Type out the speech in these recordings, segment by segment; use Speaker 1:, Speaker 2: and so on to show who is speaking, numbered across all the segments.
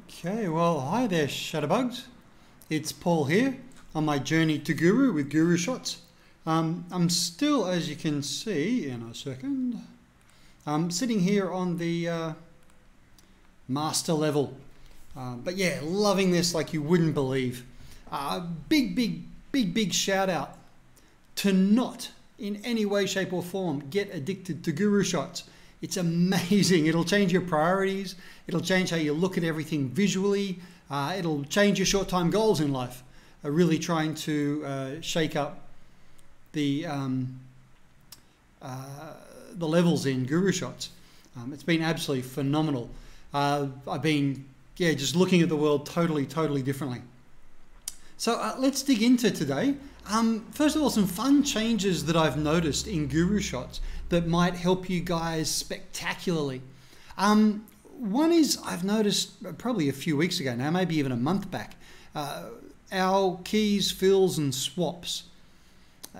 Speaker 1: Okay, well, hi there, Shutterbugs. It's Paul here on my journey to Guru with GuruShots. I'm still, as you can see in a second, I'm sitting here on the master level. But yeah, loving this like you wouldn't believe. Big shout out to not in any way, shape or form get addicted to GuruShots. It's amazing. It'll change your priorities. It'll change how you look at everything visually. It'll change your short-time goals in life. Really trying to shake up the levels in GuruShots. It's been absolutely phenomenal. I've been just looking at the world totally differently. So let's dig into today. First of all, some fun changes that I've noticed in GuruShots that might help you guys spectacularly. One is I've noticed probably a few weeks ago now, maybe even a month back, our keys, fills and swaps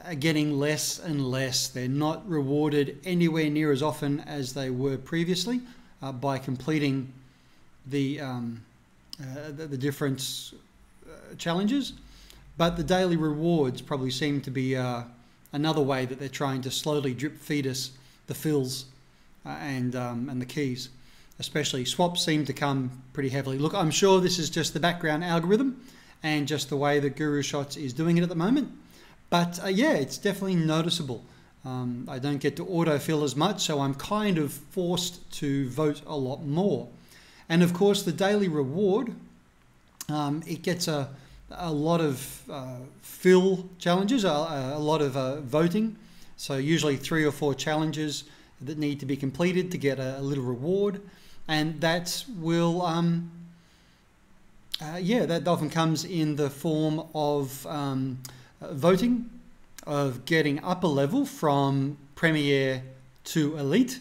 Speaker 1: are getting less and less. They're not rewarded anywhere near as often as they were previously by completing the different challenges. But the daily rewards probably seem to be another way that they're trying to slowly drip feed us the fills and the keys. Especially swaps seem to come pretty heavily. Look, I'm sure this is just the background algorithm and just the way that GuruShots is doing it at the moment. But yeah, it's definitely noticeable. I don't get to autofill as much, so I'm kind of forced to vote a lot more. And of course, the daily reward, it gets a lot of fill challenges, a lot of voting. So usually 3 or 4 challenges that need to be completed to get a little reward. And that will, that often comes in the form of voting, of getting up a level from Premier to Elite.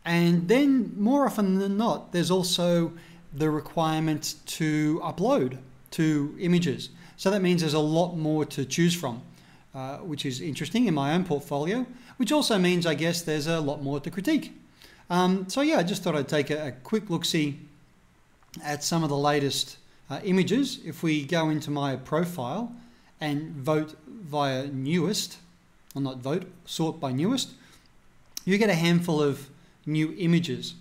Speaker 1: And then more often than not, there's also the requirement to upload 2 images. So that means there's a lot more to choose from, which is interesting in my own portfolio, which also means, I guess, there's a lot more to critique. So yeah, I just thought I'd take a quick look-see at some of the latest images. If we go into my profile and vote via newest, or not vote, sort by newest, you get a handful of new images.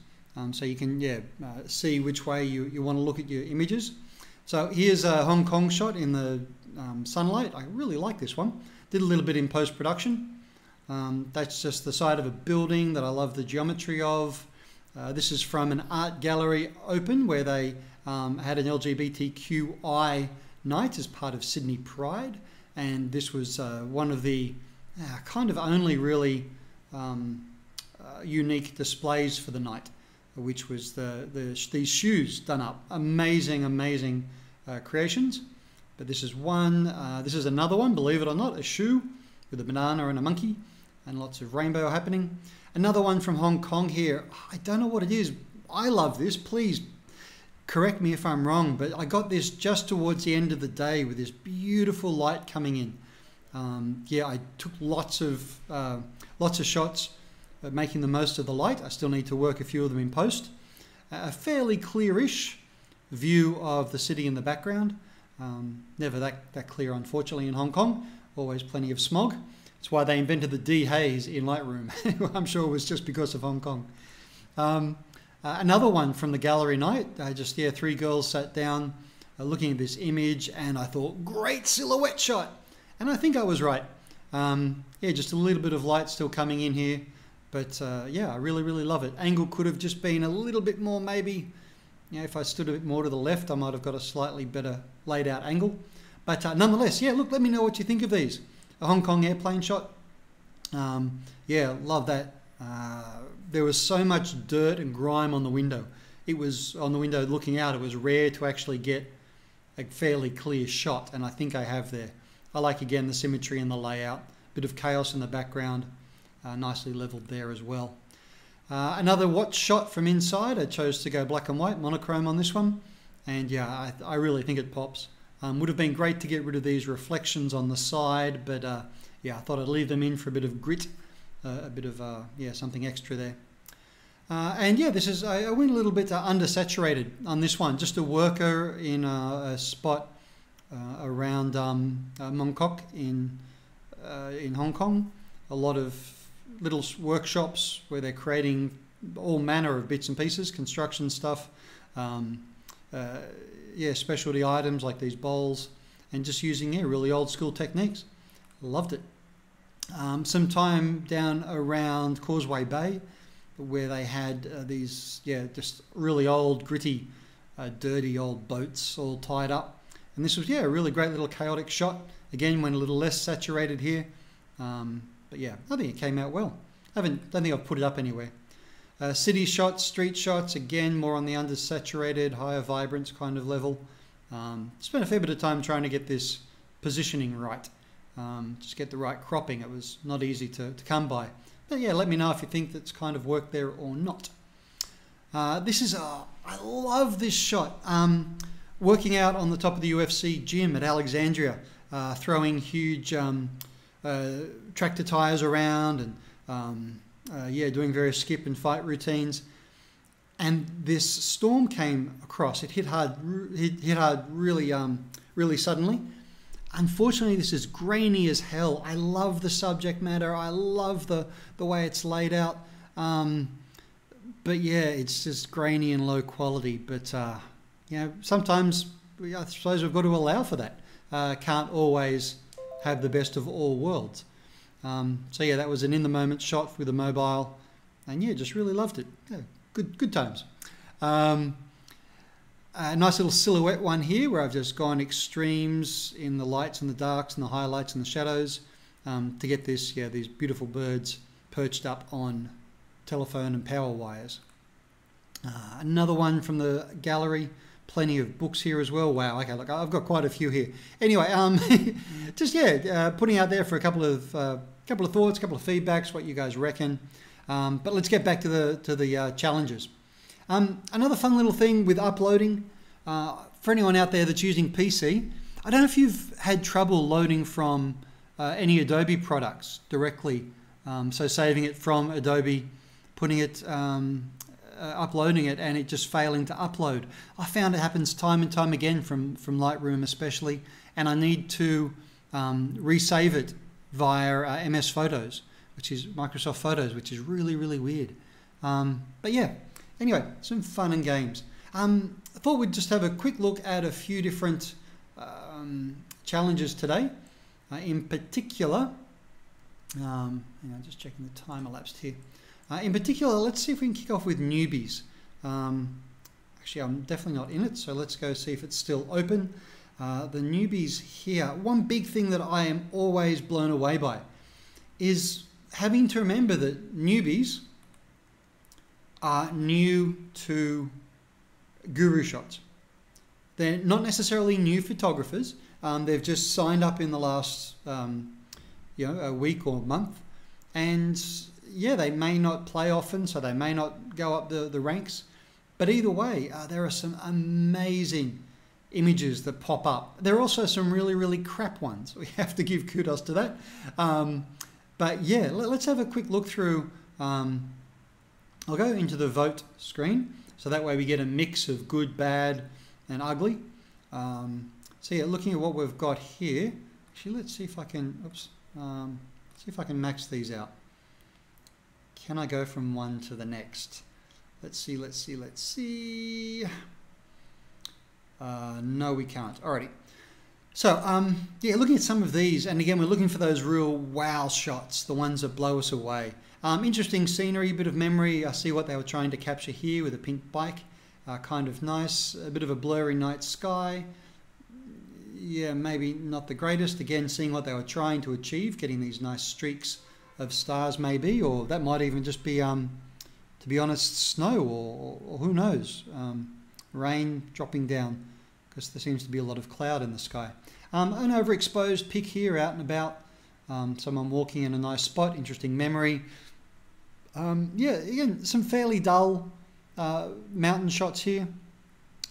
Speaker 1: So you can see which way you want to look at your images. So here's a Hong Kong shot in the sunlight. I really like this one. Did a little bit in post-production. That's just the side of a building that I love the geometry of. This is from an art gallery open where they had an LGBTQI night as part of Sydney Pride. And this was one of the kind of only really unique displays for the night, which was these shoes done up. Amazing creations. But this is one. This is another one, believe it or not, a shoe with a banana and a monkey and lots of rainbow happening. Another one from Hong Kong here. I don't know what it is. I love this. Please correct me if I'm wrong, but I got this just towards the end of the day with this beautiful light coming in. I took lots of shots making the most of the light. I still need to work a few of them in post. A fairly clearish view of the city in the background. Never that clear, unfortunately, in Hong Kong. Always plenty of smog. That's why they invented the dehaze in Lightroom. I'm sure it was just because of Hong Kong. Another one from the gallery night. 3 girls sat down looking at this image, and I thought, great silhouette shot. And I think I was right. Just a little bit of light still coming in here. But I really love it. Angle could have just been a little bit more, maybe. If I stood a bit more to the left, I might have got a slightly better laid out angle. But nonetheless, look, let me know what you think of these. A Hong Kong airplane shot. Love that. There was so much dirt and grime on the window. It was on the window looking out. It was rare to actually get a fairly clear shot, and I think I have there. I like, again, the symmetry and the layout. Bit of chaos in the background. Nicely leveled there as well. Another watch shot from inside. I chose to go black and white, monochrome on this one. And I really think it pops. Would have been great to get rid of these reflections on the side, but I thought I'd leave them in for a bit of grit, a bit of something extra there. And yeah, this is, I went a little bit undersaturated on this one. Just a worker in a spot around Mongkok in Hong Kong. A lot of little workshops where they're creating all manner of bits and pieces, construction stuff, yeah, specialty items like these bowls, and just using, yeah, really old school techniques. Loved it. Some time down around Causeway Bay where they had these, yeah, just really old, gritty, dirty old boats all tied up. And this was, yeah, a really great little chaotic shot. Again, went a little less saturated here. But yeah, I think it came out well. Don't think I've put it up anywhere. City shots, street shots, again, more on the undersaturated, higher vibrance kind of level. Spent a fair bit of time trying to get this positioning right. Just get the right cropping. It was not easy to come by. But yeah, let me know if you think that's kind of worked there or not. This is, I love this shot. Working out on the top of the UFC gym at Alexandria, throwing huge tractor tires around and yeah, doing various skip and fight routines. And this storm came across. It hit hard really, really suddenly. Unfortunately, this is grainy as hell. I love the subject matter. I love the way it's laid out. But yeah, it's just grainy and low quality. But you know, sometimes I suppose we've got to allow for that. Can't always have the best of all worlds. So yeah, that was an in-the-moment shot with a mobile, and yeah, just really loved it. Yeah, good times. A nice little silhouette one here where I've just gone extremes in the lights and the darks and the highlights and the shadows to get this, yeah, these beautiful birds perched up on telephone and power wires. Another one from the gallery. Plenty of books here as well. Wow, okay, look, I've got quite a few here. Anyway, just, yeah, putting out there for a couple of thoughts, a couple of feedbacks, what you guys reckon. But let's get back to the challenges. Another fun little thing with uploading, for anyone out there that's using PC, I don't know if you've had trouble loading from any Adobe products directly. So saving it from Adobe, putting it, uploading it, and it just failing to upload. I found it happens time and time again from Lightroom especially, and I need to resave it via MS Photos, which is Microsoft Photos, which is really, really weird. But yeah, anyway, some fun and games. I thought we'd just have a quick look at a few different challenges today. In particular, just checking the time elapsed here. In particular, let's see if we can kick off with newbies. Actually, I'm definitely not in it, so let's go see if it's still open. The newbies here. One big thing that I am always blown away by is having to remember that newbies are new to GuruShots. They're not necessarily new photographers. They've just signed up in the last a week or month, and yeah, they may not play often, so they may not go up the ranks. But either way, there are some amazing images that pop up. There are also some really, really crap ones. We have to give kudos to that. But yeah, let's have a quick look through. I'll go into the vote screen, so that way we get a mix of good, bad, and ugly. So yeah, looking at what we've got here. Actually, let's see if I can. See if I can max these out. Can I go from one to the next? Let's see. No, we can't. Alrighty. So, yeah, looking at some of these, and again, we're looking for those real wow shots, the ones that blow us away. Interesting scenery, a bit of memory. I see what they were trying to capture here with a pink bike. Kind of nice. A bit of a blurry night sky. Yeah, maybe not the greatest. Again, seeing what they were trying to achieve, getting these nice streaks of stars maybe, or that might even just be, to be honest, snow, or who knows, rain dropping down, because there seems to be a lot of cloud in the sky. An overexposed pic here out and about, someone walking in a nice spot, interesting memory. Yeah, again, some fairly dull mountain shots here.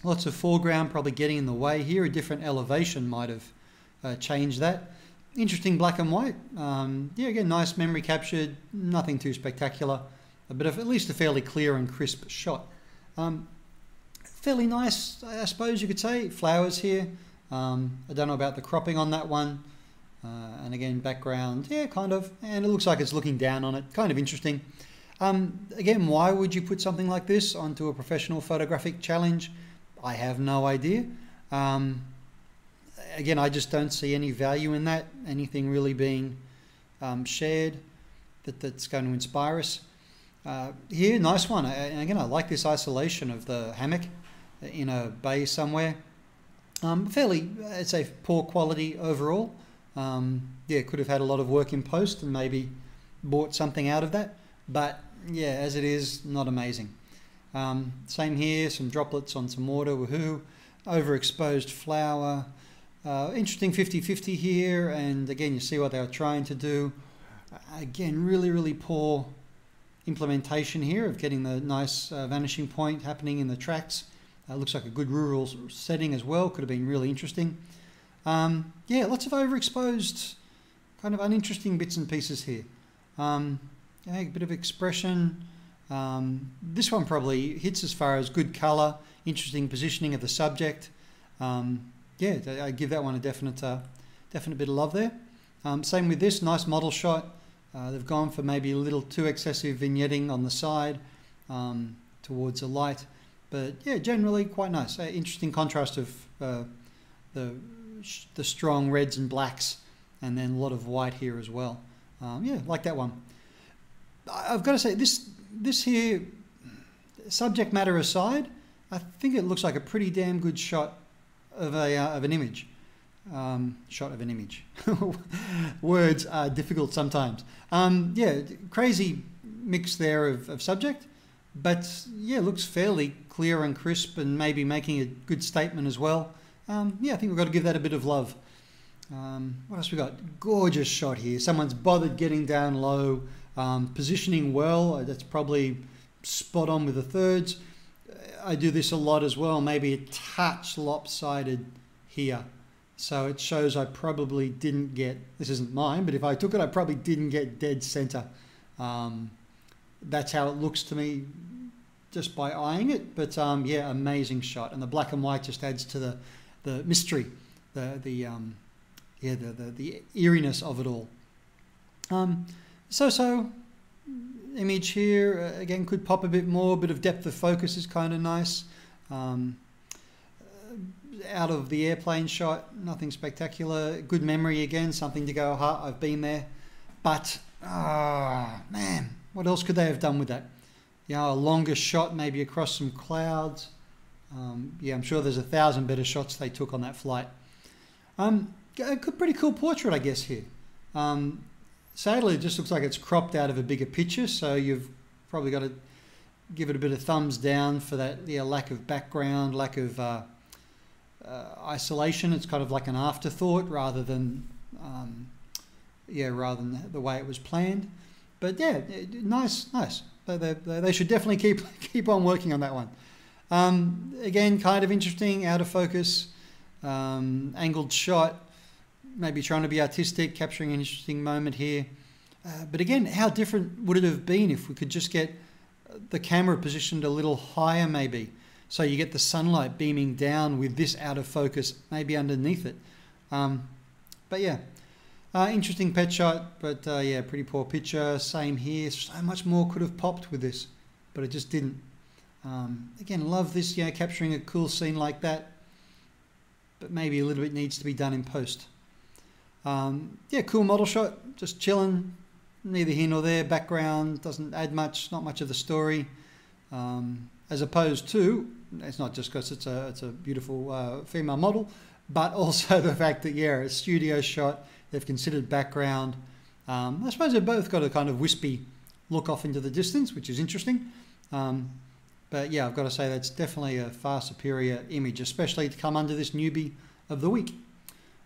Speaker 1: Lots of foreground probably getting in the way here. A different elevation might have changed that. Interesting black and white. Yeah, again, nice memory captured. Nothing too spectacular. but at least a fairly clear and crisp shot. Fairly nice, I suppose you could say. Flowers here. I don't know about the cropping on that one. And again, background, yeah, kind of. And it looks like it's looking down on it. Kind of interesting. Again, why would you put something like this onto a professional photographic challenge? I have no idea. Again, I just don't see any value in that. Anything really being shared that's going to inspire us. Here, nice one. And again, I like this isolation of the hammock in a bay somewhere. Fairly, I'd say, poor quality overall. Yeah, could have had a lot of work in post and maybe bought something out of that. But yeah, as it is, not amazing. Same here, some droplets on some water, woohoo. Overexposed flower. Interesting 50-50 here. And again, you see what they were trying to do. Again, really, really poor implementation here of getting the nice vanishing point happening in the tracks. Looks like a good rural setting as well. Could have been really interesting. Yeah, lots of overexposed, kind of uninteresting bits and pieces here. Yeah, a bit of expression. This one probably hits as far as good colour, interesting positioning of the subject. Yeah, I give that one a definite bit of love there. Same with this, nice model shot. They've gone for maybe a little too excessive vignetting on the side towards the light. But yeah, generally quite nice. Interesting contrast of the strong reds and blacks, and then a lot of white here as well. Yeah, like that one. I've got to say, this here, subject matter aside, I think it looks like a pretty damn good shot of an image. Shot of an image. Words are difficult sometimes. Yeah, crazy mix there of subject, but yeah, looks fairly clear and crisp and maybe making a good statement as well. Yeah, I think we've got to give that a bit of love. What else we got? Gorgeous shot here. Someone's bothered getting down low, positioning well. That's probably spot on with the thirds. I do this a lot as well, maybe a touch lopsided here. So it shows I probably didn't get, this isn't mine, but if I took it, I probably didn't get dead center. That's how it looks to me just by eyeing it. But yeah, amazing shot. And the black and white just adds to the mystery, the eeriness of it all. So image here, again, could pop a bit more. Bit of depth of focus is kind of nice. Out of the airplane shot, nothing spectacular. Good memory again, something to go, ha, I've been there. But, man, what else could they have done with that? You know, a longer shot maybe across some clouds. Yeah, I'm sure there's 1,000 better shots they took on that flight. A pretty cool portrait, I guess, here. Sadly, it just looks like it's cropped out of a bigger picture, so you've probably got to give it a bit of thumbs down for that, yeah, lack of background, lack of isolation. It's kind of like an afterthought rather than the way it was planned. But yeah, nice. They should definitely keep on working on that one. Again, kind of interesting, out of focus, angled shot, maybe trying to be artistic, capturing an interesting moment here. But again, how different would it have been if we could just get the camera positioned a little higher maybe? So you get the sunlight beaming down with this out of focus, maybe underneath it. But yeah, interesting pet shot, but yeah, pretty poor picture. Same here, so much more could have popped with this, but it just didn't. Again, love this, you know, capturing a cool scene like that, but maybe a little bit needs to be done in post. Yeah, cool model shot, just chilling, neither here nor there. Background doesn't add much, not much of the story. As opposed to, it's not just because it's a beautiful female model, but also the fact that, yeah, a studio shot, they've considered background. I suppose they've both got a kind of wispy look off into the distance, which is interesting. But yeah, I've got to say that's definitely a far superior image, especially to come under this newbie of the week.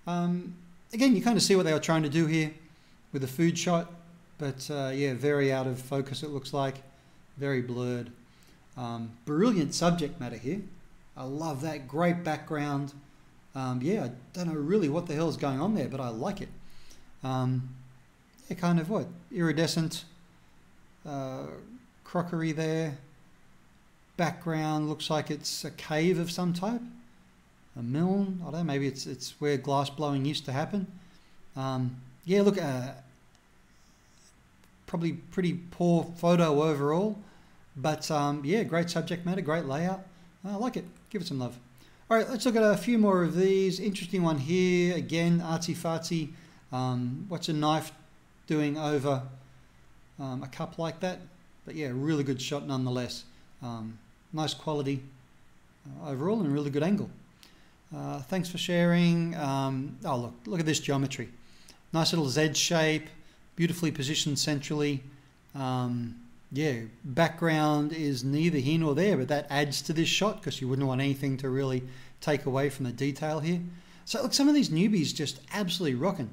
Speaker 1: Again, you kind of see what they were trying to do here with the food shot, but yeah, very out of focus it looks like, very blurred. Brilliant subject matter here. I love that, great background. Yeah, I don't know really what the hell is going on there, but I like it. Yeah, kind of what, iridescent, crockery there. Background looks like it's a cave of some type. A miln, I don't know, maybe it's where glass blowing used to happen. Yeah, look, probably pretty poor photo overall, but yeah, great subject matter, great layout. I like it. Give it some love. All right, let's look at a few more of these. Interesting one here. Again, artsy fartsy. What's a knife doing over a cup like that? But yeah, really good shot nonetheless. Nice quality overall and really good angle. Thanks for sharing. Oh, look at this geometry. Nice little Z shape, beautifully positioned centrally. Yeah, background is neither here nor there, but that adds to this shot because you wouldn't want anything to really take away from the detail here. So look, some of these newbies just absolutely rocking.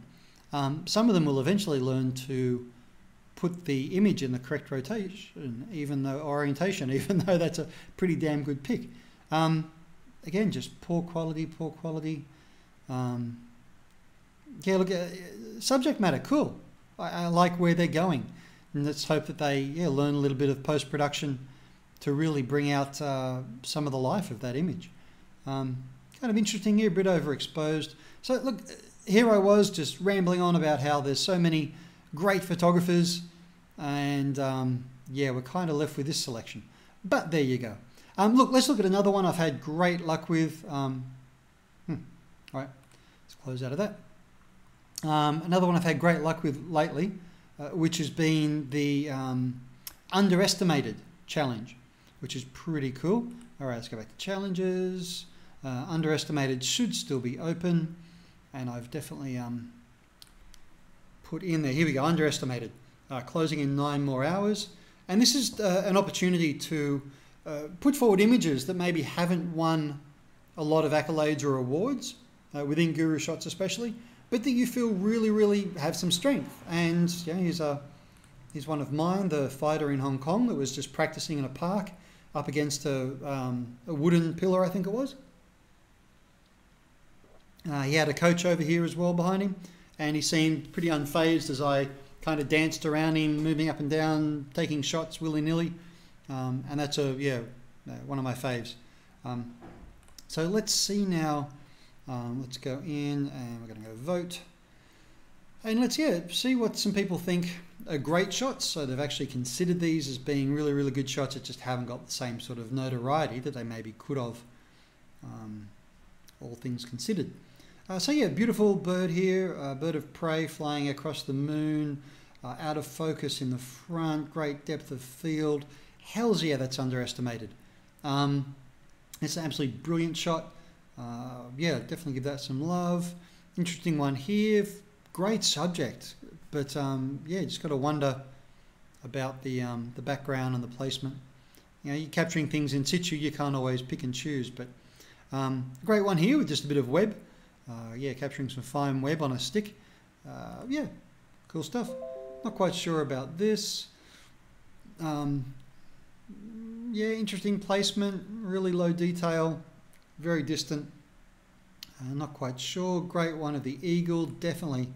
Speaker 1: Some of them will eventually learn to put the image in the correct rotation, even though that's a pretty damn good pick. Again, just poor quality, poor quality. Yeah, look, subject matter, cool. I like where they're going. And let's hope that they learn a little bit of post-production to really bring out some of the life of that image. Kind of interesting here, a bit overexposed. So look, here I was just rambling on about how there's so many great photographers and yeah, we're kind of left with this selection. But there you go. Look, let's look at another one I've had great luck with. All right, let's close out of that. Another one I've had great luck with lately, which has been the underestimated challenge, which is pretty cool. All right, let's go back to challenges. Underestimated should still be open, and I've definitely put in there. Here we go, underestimated, closing in 9 more hours. And this is an opportunity to put forward images that maybe haven't won a lot of accolades or awards, within GuruShots especially, but that you feel really, really have some strength. And yeah, here's one of mine, the fighter in Hong Kong that was just practicing in a park up against a wooden pillar, I think it was. He had a coach over here as well behind him, and he seemed pretty unfazed as I kind of danced around him, moving up and down, taking shots willy-nilly. And that's one of my faves. So let's see now. Let's go in and we're going to go vote. And let's see what some people think are great shots. So they've actually considered these as being really, really good shots that just haven't got the same sort of notoriety that they maybe could have, all things considered. So yeah, beautiful bird here, bird of prey flying across the moon, out of focus in the front, great depth of field. Hells yeah, that's underestimated. It's an absolutely brilliant shot. Yeah, definitely give that some love. Interesting one here. Great subject, but yeah, just got to wonder about the background and the placement. You know, you're capturing things in situ, you can't always pick and choose. But great one here with just a bit of web. Yeah, capturing some fine web on a stick. Yeah, cool stuff. Not quite sure about this. Yeah, interesting placement, really low detail, very distant. Not quite sure. Great one of the eagle, definitely.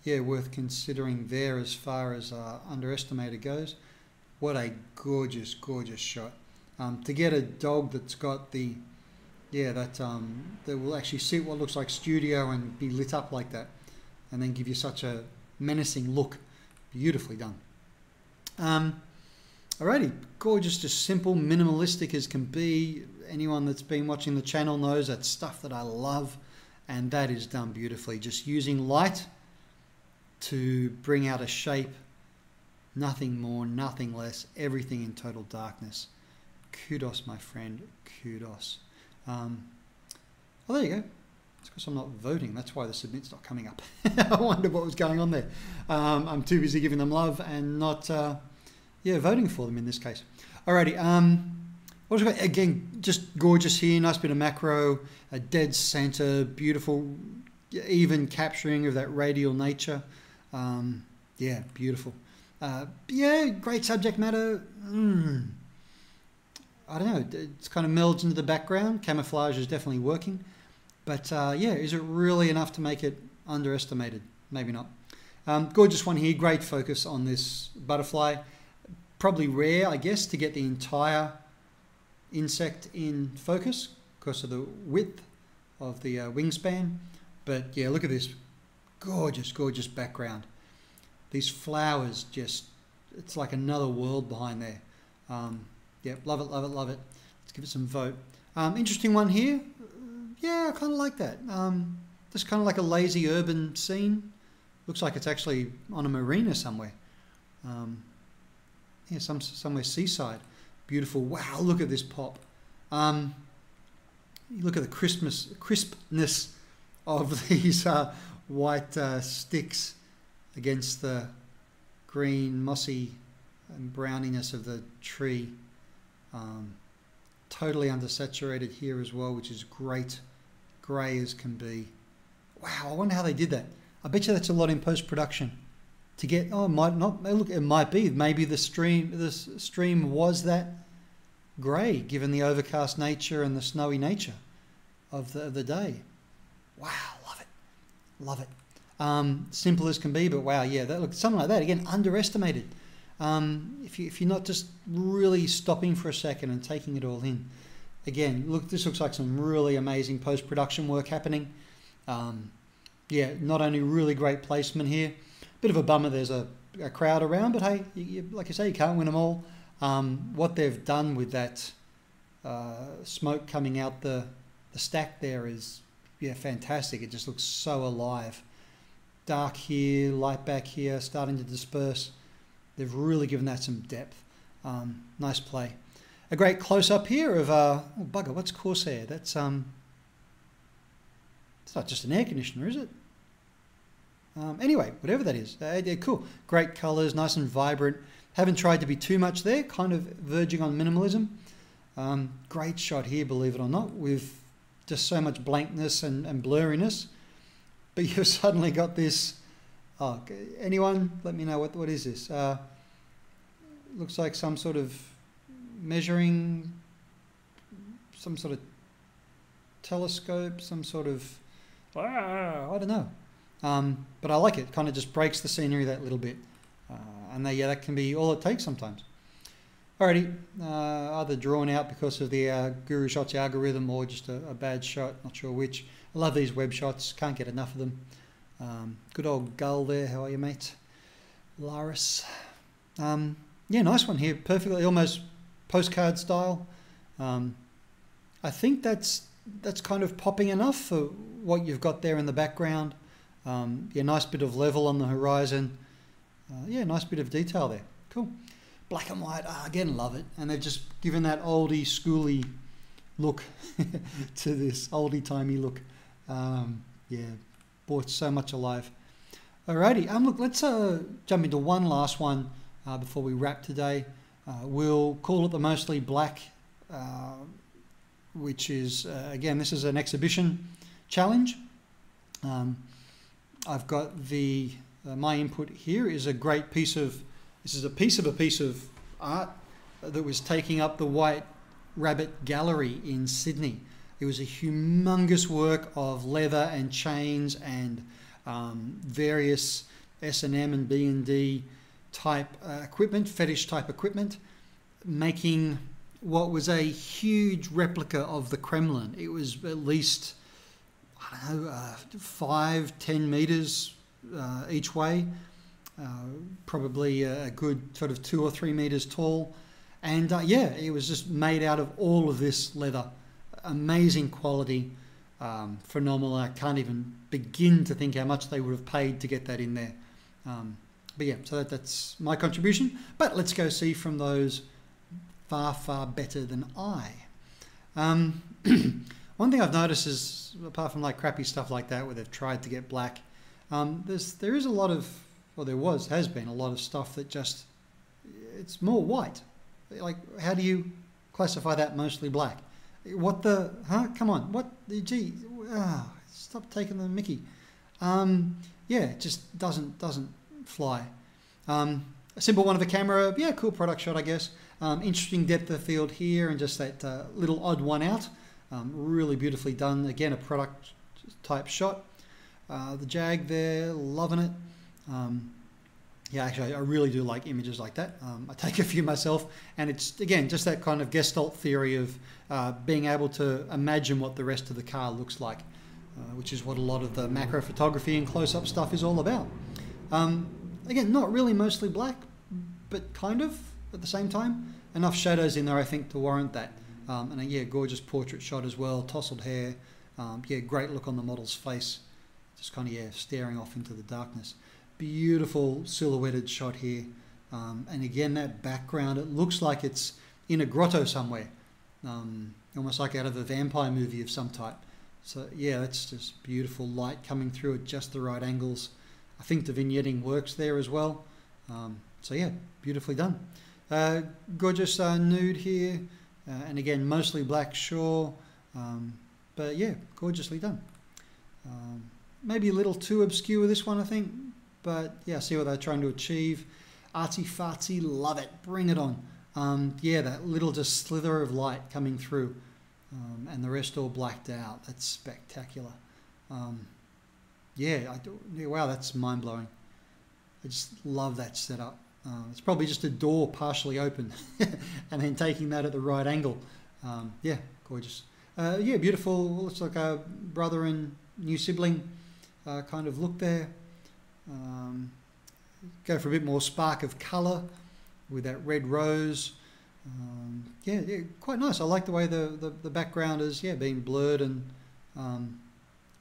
Speaker 1: Yeah, worth considering there as far as underestimated goes. What a gorgeous, gorgeous shot. To get a dog that's got the, that will actually sit what looks like studio and be lit up like that, and then give you such a menacing look. Beautifully done. Alrighty, gorgeous, just simple, minimalistic as can be. Anyone that's been watching the channel knows that's stuff that I love, and that is done beautifully. Just using light to bring out a shape, nothing more, nothing less, everything in total darkness. Kudos, my friend, kudos. Well, there you go. It's because I'm not voting. That's why the submit's not coming up. I wonder what was going on there. I'm too busy giving them love and not, voting for them in this case. Alrighty. What was it? Again, just gorgeous here. Nice bit of macro, a dead center, beautiful, even capturing of that radial nature. Yeah, beautiful. Yeah, great subject matter. I don't know. It's kind of melds into the background. Camouflage is definitely working. But yeah, is it really enough to make it underestimated? Maybe not. Gorgeous one here. Great focus on this butterfly. Probably rare, I guess, to get the entire insect in focus because of the width of the wingspan. But yeah, look at this gorgeous, gorgeous background. These flowers just, it's like another world behind there. Yeah, love it, love it, love it. Let's give it some vote. Interesting one here. Yeah, I kind of like that. Just kind of like a lazy urban scene. Looks like it's actually on a marina somewhere. Yeah, somewhere seaside. Beautiful. Wow, look at this pop. You look at the crispness of these white sticks against the green, mossy and browniness of the tree. Totally undersaturated here as well, which is great. Grey as can be. Wow, I wonder how they did that. I bet you that's a lot in post-production. To get, oh, it might not, look, it might be. Maybe the stream was that grey, given the overcast nature and the snowy nature of the day. Wow, love it. Love it. Simple as can be, but wow, yeah, that looks something like that. Again, underestimated. If you're not just really stopping for a second and taking it all in. Again, look, this looks like some really amazing post-production work happening. Yeah, not only really great placement here. Bit of a bummer there's a crowd around, but hey, like I say, you can't win them all. What they've done with that smoke coming out the stack there is, yeah, fantastic. It just looks so alive. Dark here, light back here, starting to disperse. They've really given that some depth. Nice play. A great close-up here of, oh bugger, what's Corsair? That's, it's not just an air conditioner, is it? Anyway, whatever that is. Yeah, cool. Great colours, nice and vibrant. Haven't tried to be too much there, kind of verging on minimalism. Great shot here, believe it or not, with just so much blankness and blurriness. But you've suddenly got this... Oh, anyone? Let me know, what is this? Looks like some sort of measuring, some sort of telescope, some sort of... I don't know. But I like it. Kind of just breaks the scenery that little bit. And yeah, that can be all it takes sometimes. Alrighty, either drawn out because of the GuruShots algorithm or just a bad shot, not sure which. I love these web shots, can't get enough of them. Good old Gull there, how are you, mate? Laris. Yeah, nice one here, perfectly, almost postcard style. I think that's kind of popping enough for what you've got there in the background. Yeah, nice bit of level on the horizon. Yeah, nice bit of detail there. Cool. Black and white, again, love it. And they've just given that oldie schooly look to this oldie-timey look. Yeah, brought so much alive. Alrighty, look, let's jump into one last one before we wrap today. We'll call it the mostly black, which is, again, this is an exhibition challenge. I've got my input here is a great piece of, this is a piece of art that was taking up the White Rabbit Gallery in Sydney. It was a humongous work of leather and chains and various S&M and B&D type equipment, fetish type equipment, making what was a huge replica of the Kremlin. It was at least, I don't know, 5-10 meters each way, probably a good sort of 2 or 3 meters tall. And yeah, it was just made out of all of this leather. Amazing quality, phenomenal. I can't even begin to think how much they would have paid to get that in there. But yeah, so that's my contribution. But let's go see from those far, far better than I. One thing I've noticed is, apart from like crappy stuff like that where they've tried to get black, there is a lot of, or has been a lot of stuff that just, it's more white. Like, how do you classify that mostly black? What the, huh? Come on, what, gee, stop taking the mickey. Yeah, it just doesn't fly. A simple one of a camera, yeah, cool product shot, I guess. Interesting depth of field here and just that little odd one out. Really beautifully done. Again, a product type shot. The Jag there, loving it. Yeah, actually, I really do like images like that. I take a few myself, and it's, again, just that kind of Gestalt theory of being able to imagine what the rest of the car looks like, which is what a lot of the macro photography and close-up stuff is all about. Again, not really mostly black, but kind of at the same time. Enough shadows in there, I think, to warrant that. And yeah, gorgeous portrait shot as well, tousled hair. Yeah, great look on the model's face. Just kind of, yeah, staring off into the darkness. Beautiful silhouetted shot here. And again, that background, it looks like it's in a grotto somewhere. Almost like out of a vampire movie of some type. So yeah, that's just beautiful light coming through at just the right angles. I think the vignetting works there as well. So yeah, beautifully done. Gorgeous nude here. And again, mostly black, sure. But yeah, gorgeously done. Maybe a little too obscure this one, I think. But yeah, see what they're trying to achieve. Artsy fartsy, love it. Bring it on. Yeah, that little just slither of light coming through. And the rest all blacked out. That's spectacular. Yeah, wow, that's mind-blowing. I just love that setup. It's probably just a door partially open and then taking that at the right angle. Yeah, gorgeous. Yeah, beautiful. Looks like a brother and new sibling kind of look there. Go for a bit more spark of colour with that red rose. Yeah, quite nice. I like the way the background is, yeah, being blurred and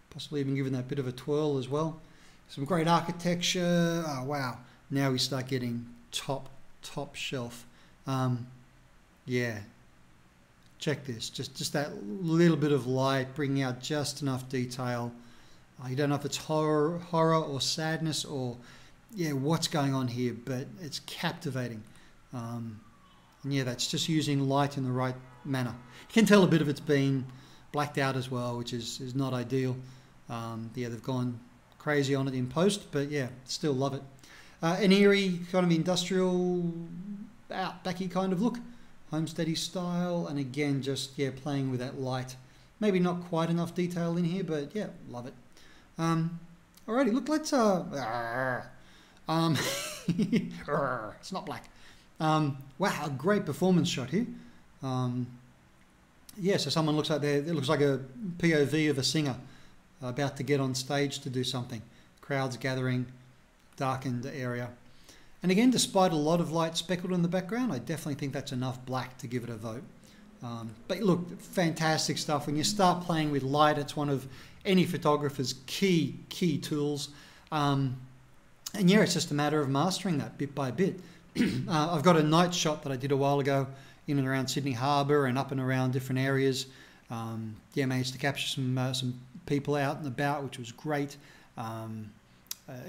Speaker 1: possibly even given that bit of a twirl as well. Some great architecture. Oh, wow. Now we start getting top shelf. Yeah. Check this. Just that little bit of light, bringing out just enough detail. You don't know if it's horror or sadness or, yeah, what's going on here, but it's captivating. And yeah, that's just using light in the right manner. You can tell a bit of it's been blacked out as well, which is not ideal. Yeah, they've gone crazy on it in post, but yeah, still love it. An eerie kind of industrial outbacky kind of look, homesteady style, and again, just, yeah, playing with that light. Maybe not quite enough detail in here, but yeah, love it. Alrighty, look, let's it's not black. Wow, a great performance shot here. Yeah, so someone looks like it looks like a POV of a singer about to get on stage to do something. Crowds gathering, darkened area. And again, despite a lot of light speckled in the background, I definitely think that's enough black to give it a vote. But look, fantastic stuff. When you start playing with light, it's one of any photographer's key tools. And yeah, it's just a matter of mastering that bit by bit. I've got a night shot that I did a while ago in and around Sydney Harbour and up and around different areas. Yeah, managed to capture some people out and about, which was great.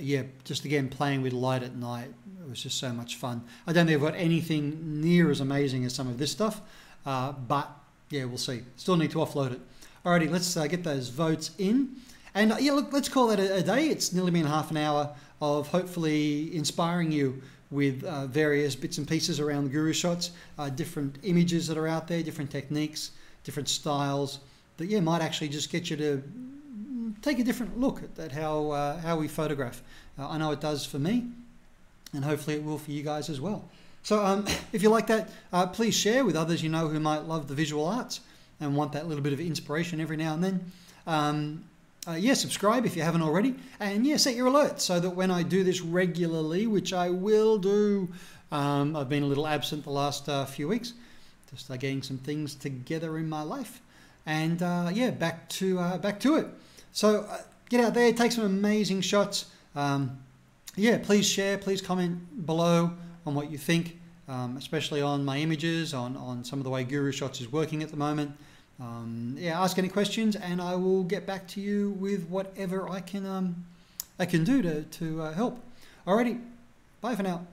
Speaker 1: Yeah, just again playing with light at night, it was just so much fun. I don't think I've got anything near as amazing as some of this stuff, but yeah, we'll see. Still need to offload it. Alrighty, let's get those votes in. And yeah, look, let's call that a day. It's nearly been half an hour of hopefully inspiring you with various bits and pieces around the GuruShots, different images that are out there, different techniques, different styles that, yeah, might actually just get you to take a different look at how we photograph. I know it does for me, and hopefully it will for you guys as well. So if you like that, please share with others you know who might love the visual arts and want that little bit of inspiration every now and then. Yeah, subscribe if you haven't already, and yeah, set your alerts so that when I do this regularly, which I will do, I've been a little absent the last few weeks, just getting some things together in my life, and yeah, back to it. So get out there, take some amazing shots. Yeah, please share, please comment below on what you think, especially on my images, on some of the way GuruShots is working at the moment. Yeah, ask any questions and I will get back to you with whatever I can do to help. Alrighty, bye for now.